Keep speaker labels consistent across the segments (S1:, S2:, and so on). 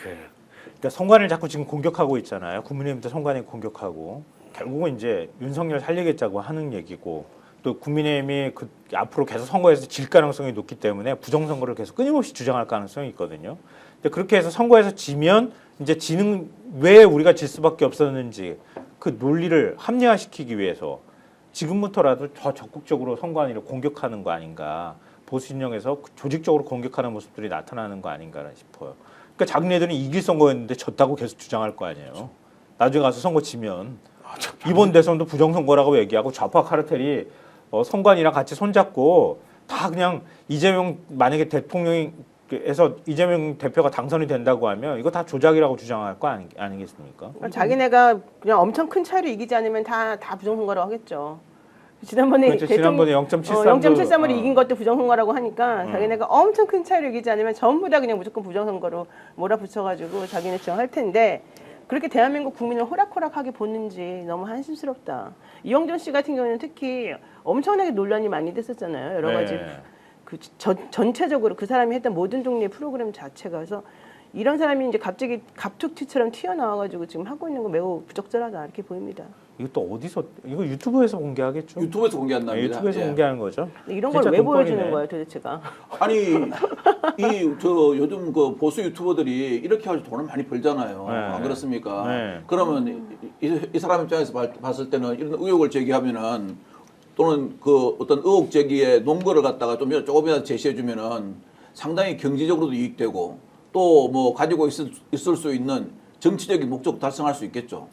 S1: 그러니까 선관위를 자꾸 지금 공격하고 있잖아요. 국민의힘도 선관위 공격하고 결국은 이제 윤석열 살리겠다고 하는 얘기고 또 국민의힘이 앞으로 계속 선거에서 질 가능성이 높기 때문에 부정선거를 계속 끊임없이 주장할 가능성이 있거든요. 근데 그렇게 해서 선거에서 지면 이제 지는 왜 우리가 질 수밖에 없었는지 그 논리를 합리화시키기 위해서 지금부터라도 더 적극적으로 선관위를 공격하는 거 아닌가. 보수 진영에서 조직적으로 공격하는 모습들이 나타나는 거 아닌가 싶어요. 그러니까 자기네들은 이길 선거였는데 졌다고 계속 주장할 거 아니에요. 나중에 가서 선거 지면 이번 대선도 부정선거라고 얘기하고 좌파 카르텔이 선관위랑 같이 손잡고 다 그냥 이재명 만약에 대통령에서 이재명 대표가 당선이 된다고 하면 이거 다 조작이라고 주장할 거 아니겠습니까?
S2: 그러니까 자기네가 그냥 엄청 큰 차이로 이기지 않으면 다 부정선거라고 하겠죠. 지난번에
S1: 그렇죠. 지난번에
S2: 0.73으로 이긴 것도 부정선거라고 하니까 자기네가 엄청 큰 차이로 이기지 않으면 전부 다 그냥 무조건 부정선거로 몰아붙여가지고 자기네 주장할 텐데 그렇게 대한민국 국민을 호락호락하게 보는지 너무 한심스럽다. 이영전 씨 같은 경우는 특히 엄청나게 논란이 많이 됐었잖아요. 여러 가지 전체적으로 그 사람이 했던 모든 종류의 프로그램 자체가. 그래서 이런 사람이 이제 갑자기 갑툭튀처럼 튀어나와가지고 지금 하고 있는 거 매우 부적절하다 이렇게 보입니다.
S1: 이것도 어디서 이거 유튜브에서 공개하겠죠?
S3: 유튜브에서 공개한답니다.
S1: 유튜브에서 공개하는 거죠.
S2: 이런 걸 왜 보여주는 거예요, 도대체가?
S3: 아니 요즘 그 보수 유튜버들이 이렇게 해서 돈을 많이 벌잖아요. 안 그렇습니까? 그러면 이 사람 입장에서 봤을 때는 이런 의혹을 제기하면은 또는 그 어떤 의혹 제기의 논거를 갖다가 조금이라도 제시해주면은 상당히 경제적으로도 이익되고 또 뭐 가지고 있을 수 있는 정치적인 목적 달성할 수 있겠죠.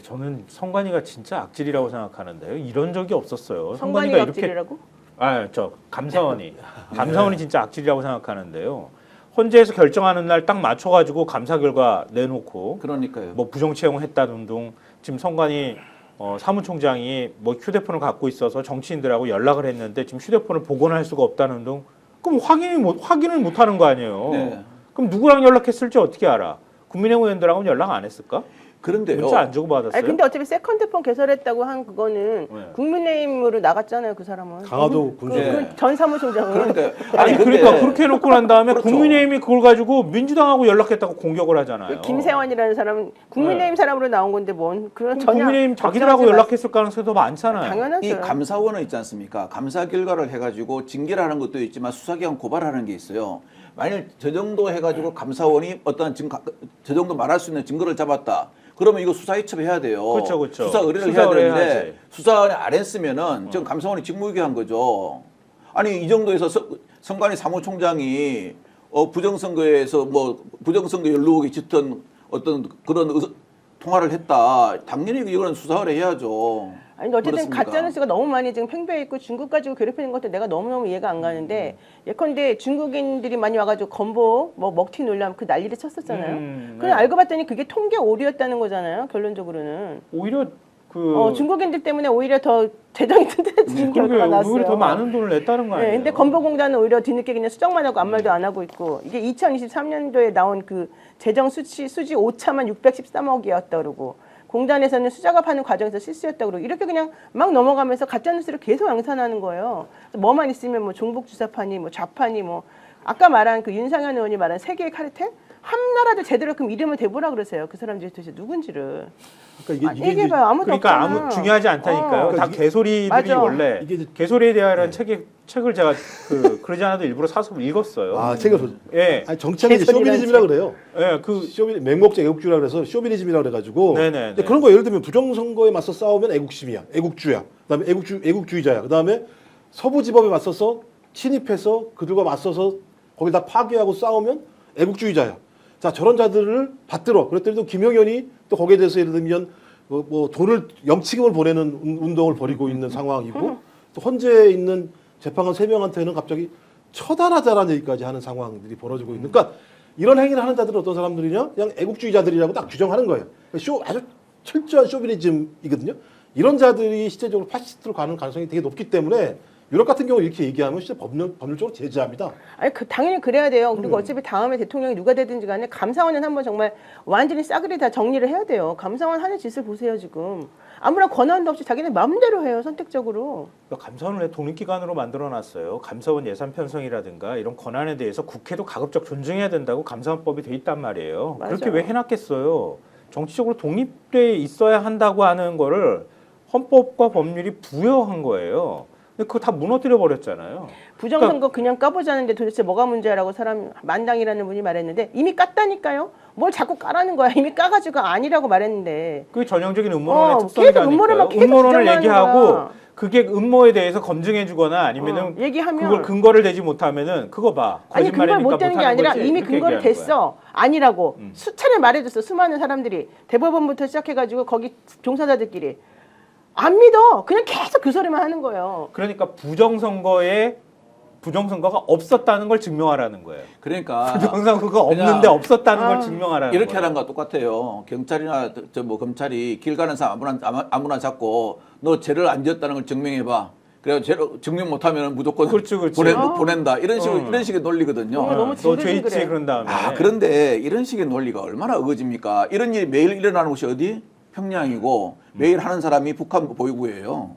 S1: 저는 선관위가 진짜 악질이라고 생각하는데요. 이런 적이 없었어요.
S2: 선관위가 악질이라고?
S1: 감사원이 진짜 악질이라고 생각하는데요. 헌재에서 결정하는 날 딱 맞춰가지고 감사 결과 내놓고,
S3: 그러니까요.
S1: 뭐 부정 채용했다는 등 지금 선관위 사무총장이 뭐 휴대폰을 갖고 있어서 정치인들하고 연락을 했는데 지금 휴대폰을 복원할 수가 없다는 등, 그럼 확인을 못 하는 거 아니에요.
S3: 네.
S1: 그럼 누구랑 연락했을지 어떻게 알아? 국민의힘 의원들하고는 연락 안 했을까?
S3: 그런데요.
S1: 문자 안 주고 받았어요?
S2: 아니 근데 어차피 세컨드폰 개설했다고 한 그거는 국민의힘으로 나갔잖아요, 그 사람은.
S4: 강화도 군수.
S2: 전 사무총장은.
S1: 그러니까 그렇게 해놓고 난 다음에
S3: 그렇죠.
S1: 국민의힘이 그걸 가지고 민주당하고 연락했다고 공격을 하잖아요.
S2: 김세환이라는 사람은 국민의힘 사람으로 나온 건데 뭔 그런 전혀
S1: 국민의힘 자기들하고 연락했을 가능성이 더 많잖아요.
S2: 당연하죠.
S3: 이 감사원은 있지 않습니까? 감사 결과를 해가지고 징계를 하는 것도 있지만 수사기관 고발하는 게 있어요. 만일 저 정도 해가지고 감사원이 어떤 저 정도 말할 수 있는 증거를 잡았다. 그러면 이거 수사 이첩해야 돼요.
S1: 그렇죠.
S3: 수사 의뢰를 해야 되는데 수사를 안 했으면은 지금 감사원이 직무유기한 거죠. 아니 이 정도에서 선관위 사무총장이 부정선거에서 뭐 부정선거 연루에 짙은 어떤 그런 통화를 했다. 당연히 이거는 수사 의뢰해야죠.
S2: 아니 어쨌든
S3: 그렇습니까?
S2: 가짜뉴스가 너무 많이 지금 팽배해 있고 중국 가지고 괴롭히는 것도 내가 너무너무 이해가 안 가는데 예컨대 중국인들이 많이 와가지고 건보 뭐 먹튀 논란 그 난리를 쳤었잖아요. 그래 알고 봤더니 그게 통계 오류였다는 거잖아요. 결론적으로는.
S1: 오히려
S2: 중국인들 때문에 오히려 더 재정이 튼튼해진 결과가 나왔어요.
S1: 오히려 더 많은 돈을 냈다는 거 아니에요?
S2: 네, 근데 건보공단은 오히려 뒤늦게 그냥 수정만 하고 아무 말도 안 하고 있고 이게 2023년도에 나온 그 재정 수지 5차만 613억이었다 그러고 공단에서는 수작업하는 과정에서 실수였다 그러고 이렇게 그냥 막 넘어가면서 가짜뉴스를 계속 양산하는 거예요. 뭐만 있으면 뭐 종북주사파니 뭐 좌파니 뭐 아까 말한 그 윤상현 의원이 말한 세계의 카르텔 하나라도 제대로 그럼 이름을 대보라 그러세요. 그 사람들이 도대체 누군지를.
S4: 그러니까 이게
S2: 얘기해봐요. 아무도
S1: 그러니까
S2: 없잖아.
S1: 중요하지 않다니까요. 다 개소리들이
S2: 맞아.
S1: 원래 개소리에 대한 책을 제가 그러지 않아도 일부러 사서 읽었어요.
S4: 아, 책을
S1: 예.
S4: 아니 정치하는 게 쇼비니즘이라 그래요.
S1: 예,
S4: 맹목적 애국주의라 그래서 쇼비니즘이라 그래가지고.
S1: 네네.
S4: 근데 그런 거 예를 들면 부정선거에 맞서 싸우면 애국심이야, 애국주야. 그다음에 애국주의자야. 그다음에 서부지법에 맞서서 침입해서 그들과 맞서서 거길 다 파괴하고 싸우면 애국주의자야. 자, 저런 자들을 받들어. 그랬더니 또 김용현이 또 거기에 대해서 예를 들면 뭐 돈을 영치금을 보내는 운동을 벌이고 있는 상황이고 또 헌재에 있는 재판관 3명한테는 갑자기 처단하자라는 얘기까지 하는 상황들이 벌어지고 있는. 그러니까 이런 행위를 하는 자들은 어떤 사람들이냐? 그냥 애국주의자들이라고 딱 규정하는 거예요. 아주 철저한 쇼비니즘이거든요. 이런 자들이 실제적으로 파시스트로 가는 가능성이 되게 높기 때문에 유럽 같은 경우 이렇게 얘기하면 진짜 법률적으로 제재합니다.
S2: 아니 당연히 그래야 돼요. 그리고 어차피 다음에 대통령이 누가 되든지 간에 감사원은 한번 정말 완전히 싸그리 다 정리를 해야 돼요. 감사원 하는 짓을 보세요 지금. 아무런 권한도 없이 자기네 마음대로 해요 선택적으로.
S1: 그러니까 감사원을 독립기관으로 만들어놨어요. 감사원 예산 편성이라든가 이런 권한에 대해서 국회도 가급적 존중해야 된다고 감사원법이 돼 있단 말이에요.
S2: 맞아요.
S1: 그렇게 왜 해놨겠어요. 정치적으로 독립돼 있어야 한다고 하는 거를 헌법과 법률이 부여한 거예요. 근데 그거 다 무너뜨려 버렸잖아요.
S2: 부정선거 그냥 까보자는데 도대체 뭐가 문제라고 사람 만당이라는 분이 말했는데 이미 깠다니까요. 뭘 자꾸 까라는 거야. 이미 까가지고 아니라고 말했는데.
S1: 그게 전형적인 음모론의
S2: 계속
S1: 특성이라니까요.
S2: 음모론만 계속
S1: 음모론을
S2: 주장하는
S1: 얘기하고
S2: 거야.
S1: 그게 음모에 대해서 검증해주거나 아니면은
S2: 얘기하면
S1: 그걸 근거를 대지 못하면은 그거 봐.
S2: 아니 근거를 못 대는 게 아니라
S1: 거지.
S2: 이미
S1: 이렇게
S2: 근거를
S1: 얘기하는 거야.
S2: 댔어. 아니라고 수차례 말해줬어. 수많은 사람들이 대법원부터 시작해가지고 거기 종사자들끼리 안 믿어. 그냥 계속 그 소리만 하는 거예요.
S1: 그러니까 부정선거가 없었다는 걸 증명하라는 거예요.
S3: 그러니까
S1: 부정선거가
S3: 그냥
S1: 없는데 없었다는 걸 증명하라는
S3: 이렇게
S1: 거예요.
S3: 하는 거 똑같아요. 경찰이나 저 뭐 검찰이 길 가는 사람 아무나 잡고 너 죄를 안 지었다는 걸 증명해봐. 그래서 죄를 증명 못하면 무조건
S1: 그렇지, 그렇지.
S3: 보낸다. 이런 식의 논리거든요.
S2: 너무
S1: 너
S2: 징글징글해.
S1: 죄 있지 그런 다음에.
S3: 그런데 이런 식의 논리가 얼마나 어거집니까? 이런 일이 매일 일어나는 곳이 어디? 평양이고 매일 하는 사람이 북한 보위부예요.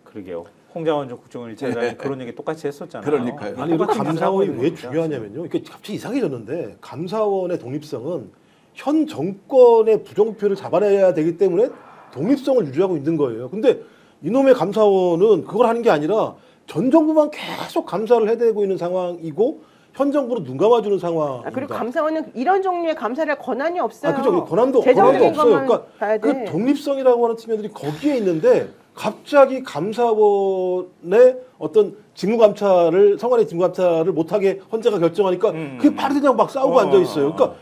S1: 그러게요. 홍장원 전 국정원 1차장이 그런 얘기 똑같이 했었잖아요.
S3: 그러니까요.
S4: 아니 이거
S1: 똑같은
S4: 감사원이
S1: 기사하고
S4: 왜
S1: 있는 겁니다.
S4: 중요하냐면요. 이게 갑자기 이상해졌는데 감사원의 독립성은 현 정권의 부정표를 잡아내야 되기 때문에 독립성을 유지하고 있는 거예요. 근데 이놈의 감사원은 그걸 하는 게 아니라 전 정부만 계속 감사를 해대고 있는 상황이고 현 정부로 눈 감아주는 상황입니다.
S2: 그리고 감사원은 이런 종류의 감사를 할 권한이 없어요.
S4: 그죠. 권한도
S2: 재정적인
S4: 없어요.
S2: 것만
S4: 그러니까
S2: 봐야 돼.
S4: 그 독립성이라고 하는 측면들이 거기에 있는데 갑자기 감사원의 어떤 성관의 직무감찰을 못하게 헌재가 결정하니까 그게 바로 그냥 막 싸우고 앉아 있어요. 그러니까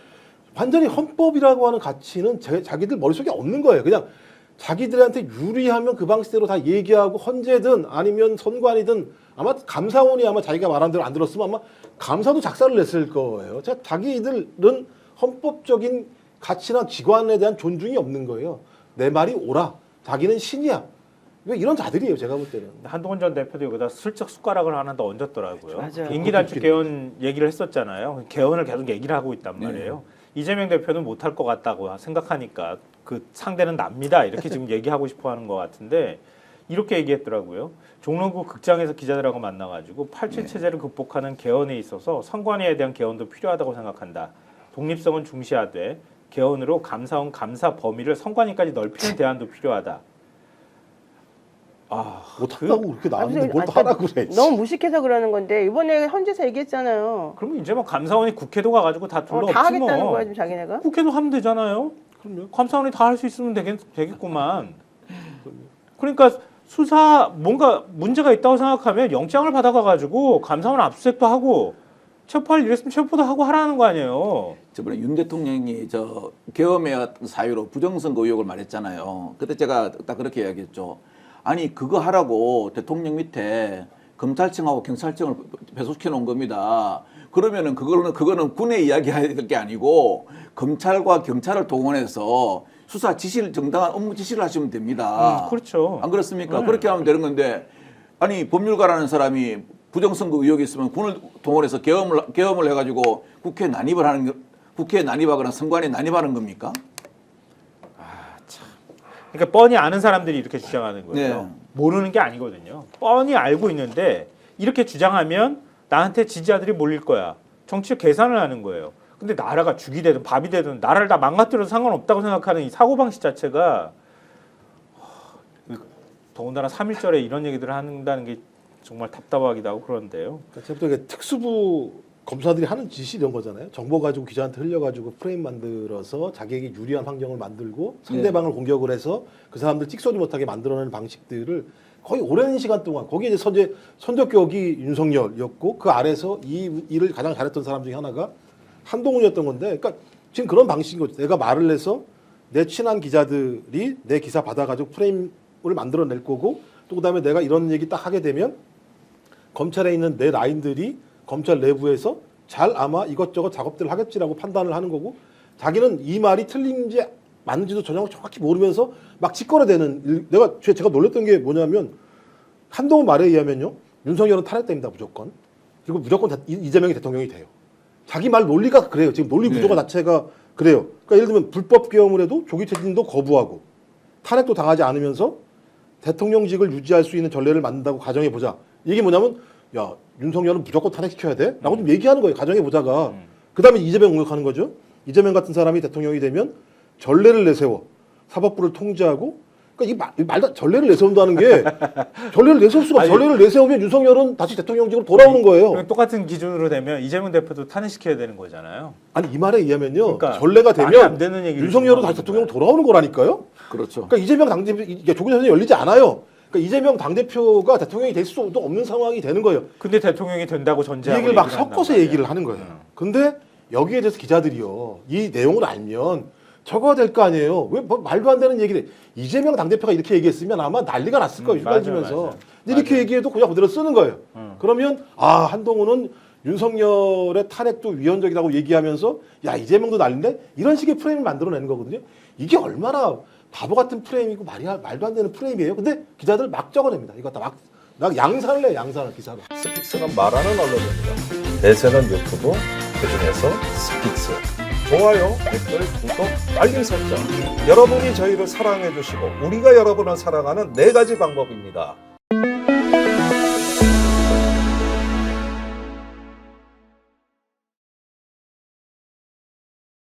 S4: 완전히 헌법이라고 하는 가치는 자기들 머릿속에 없는 거예요. 그냥 자기들한테 유리하면 그 방식대로 다 얘기하고 헌재든 아니면 선관이든 아마 감사원이 아마 자기가 말한 대로 안 들었으면 아마 감사도 작사를 냈을 거예요. 자기들은 헌법적인 가치나 기관에 대한 존중이 없는 거예요. 내 말이 옳아. 자기는 신이야. 왜 이런 자들이에요, 제가 볼 때는.
S1: 한동훈 전 대표도 여기다 슬쩍 숟가락을 하나 더 얹었더라고요.
S2: 맞아요.
S1: 임기단축 개헌 얘기를 했었잖아요. 개헌을 계속 얘기를 하고 있단 말이에요. 이재명 대표는 못할 것 같다고 생각하니까 그 상대는 납니다. 이렇게 지금 얘기하고 싶어 하는 것 같은데 이렇게 얘기했더라고요. 종로구 극장에서 기자들하고 만나가지고 87 체제를 극복하는 개헌에 있어서 선관위에 대한 개헌도 필요하다고 생각한다. 독립성은 중시하되 개헌으로 감사원 감사 범위를 선관위까지 넓히는 대안도 필요하다.
S4: 못한다고 그렇게 나왔는데 뭘 또 하라고 그래.
S2: 너무 무식해서 그러는 건데 이번에 헌재에서 얘기했잖아요.
S1: 그러면 이제 뭐 감사원이 국회도 가가지고 다
S2: 다
S1: 둘러엎지
S2: 하겠다는
S1: 뭐.
S2: 거야 지금 자기네가.
S1: 국회도 하면 되잖아요.
S4: 그럼요.
S1: 감사원이 다 할 수 있으면 되겠구만. 그러니까 수사 뭔가 문제가 있다고 생각하면 영장을 받아가가지고 감사원 압수수색도 하고 체포할 일 있으면 체포도 하고 하라는 거 아니에요.
S3: 저번에 윤 대통령이 저 계엄의 어떤 사유로 부정선거 의혹을 말했잖아요. 그때 제가 딱 그렇게 이야기했죠. 아니 그거 하라고 대통령 밑에 검찰청하고 경찰청을 배속시켜 놓은 겁니다. 그러면은 그거는 군에 이야기해야 될 게 아니고 검찰과 경찰을 동원해서 수사 지시를 정당한 업무 지시를 하시면 됩니다.
S1: 그렇죠.
S3: 안 그렇습니까? 그렇게 하면 되는 건데 아니 법률가라는 사람이 부정선거 의혹이 있으면 군을 동원해서 계엄을 해가지고 국회에 난입하거나 선관위에 난입하는 겁니까?
S1: 그러니까 뻔히 아는 사람들이 이렇게 주장하는 거예요.
S3: 네.
S1: 모르는 게 아니거든요. 뻔히 알고 있는데 이렇게 주장하면 나한테 지지자들이 몰릴 거야. 정치적 계산을 하는 거예요. 근데 나라가 죽이 되든 밥이 되든 나라를 다 망가뜨려도 상관없다고 생각하는 이 사고방식 자체가 더군다나 3.1절에 이런 얘기들을 한다는 게 정말 답답하기도 하고 그런데요.
S4: 그러니까 이게 특수부 검사들이 하는 짓이 이런 거잖아요. 정보 가지고 기자한테 흘려가지고 프레임 만들어서 자기에게 유리한 환경을 만들고 상대방을 공격을 해서 그 사람들 찍소리 못하게 만들어내는 방식들을 거의 오랜 시간 동안 거기에 이제 선적격이 윤석열이었고 그 아래서 이 일을 가장 잘했던 사람 중에 하나가 한동훈이었던 건데, 그러니까 지금 그런 방식인 거죠. 내가 말을 해서 내 친한 기자들이 내 기사 받아가지고 프레임을 만들어낼 거고 또 그다음에 내가 이런 얘기 딱 하게 되면 검찰에 있는 내 라인들이 검찰 내부에서 잘 아마 이것저것 작업들을 하겠지라고 판단을 하는 거고 자기는 이 말이 틀린지 맞는지도 전혀 정확히 모르면서 막 짓거려대는 제가 놀랬던 게 뭐냐면 한동훈 말에 의하면요. 윤석열은 탄핵됩니다 무조건. 그리고 무조건 이재명이 대통령이 돼요. 자기 말 논리가 그래요. 지금 논리 구조가 자체가 그래요. 그러니까 예를 들면 불법 계엄을 해도 조기 퇴진도 거부하고 탄핵도 당하지 않으면서 대통령직을 유지할 수 있는 전례를 만든다고 가정해 보자. 이게 뭐냐면 야 윤석열은 무조건 탄핵시켜야 돼? 라고 좀 얘기하는 거예요. 가정해 보자가. 그다음에 이재명 공격하는 거죠. 이재명 같은 사람이 대통령이 되면 전례를 내세워 사법부를 통제하고 그러니까 이 말도 전례를 내세운다는 게 전례를 내세울 수가
S1: 아니,
S4: 전례를 내세우면 윤석열은 다시 대통령직으로 돌아오는 거예요.
S1: 그럼 똑같은 기준으로 되면 이재명 대표도 탄핵시켜야 되는 거잖아요.
S4: 아니 이 말에 의하면요.
S1: 그러니까
S4: 전례가
S1: 말이 안
S4: 되면
S1: 되는 얘기를
S4: 윤석열은
S1: 지금
S4: 다시
S1: 하는
S4: 대통령으로 돌아오는 거라니까요.
S3: 그렇죠.
S4: 그러니까 이재명 당대표 이게 조기 대선이 열리지 않아요. 그러니까 이재명 당대표가 대통령이 될 수도 없는 상황이 되는 거예요.
S1: 근데 대통령이 된다고
S4: 이
S1: 전제하고
S4: 얘기를 막
S1: 얘기를 한단
S4: 섞어서
S1: 말이에요.
S4: 얘기를 하는 거예요. 근데 여기에 대해서 기자들이요. 이 내용을 알면 적어야 될 거 아니에요. 왜 뭐 말도 안 되는 얘기를 이재명 당대표가 이렇게 얘기했으면 아마 난리가 났을 거예요. 휘갈리면서.
S1: 맞아.
S4: 이렇게
S1: 맞아.
S4: 얘기해도 그냥 그대로 쓰는 거예요. 그러면 아 한동훈은 윤석열의 탄핵도 위헌적이라고 얘기하면서 야 이재명도 난리인데 이런 식의 프레임을 만들어내는 거거든요. 이게 얼마나 바보 같은 프레임이고 말도 안 되는 프레임이에요. 근데 기자들 막 적어냅니다. 이거 다 막 양산을 해요. 양산을 기사로.
S5: 스픽스는 말하는 언론입니다. 대세는 유튜브, 그중에서 스픽스. 좋아요, 댓글, 구독, 알림 설정. 여러분이 저희를 사랑해 주시고 우리가 여러분을 사랑하는 4가지 방법입니다.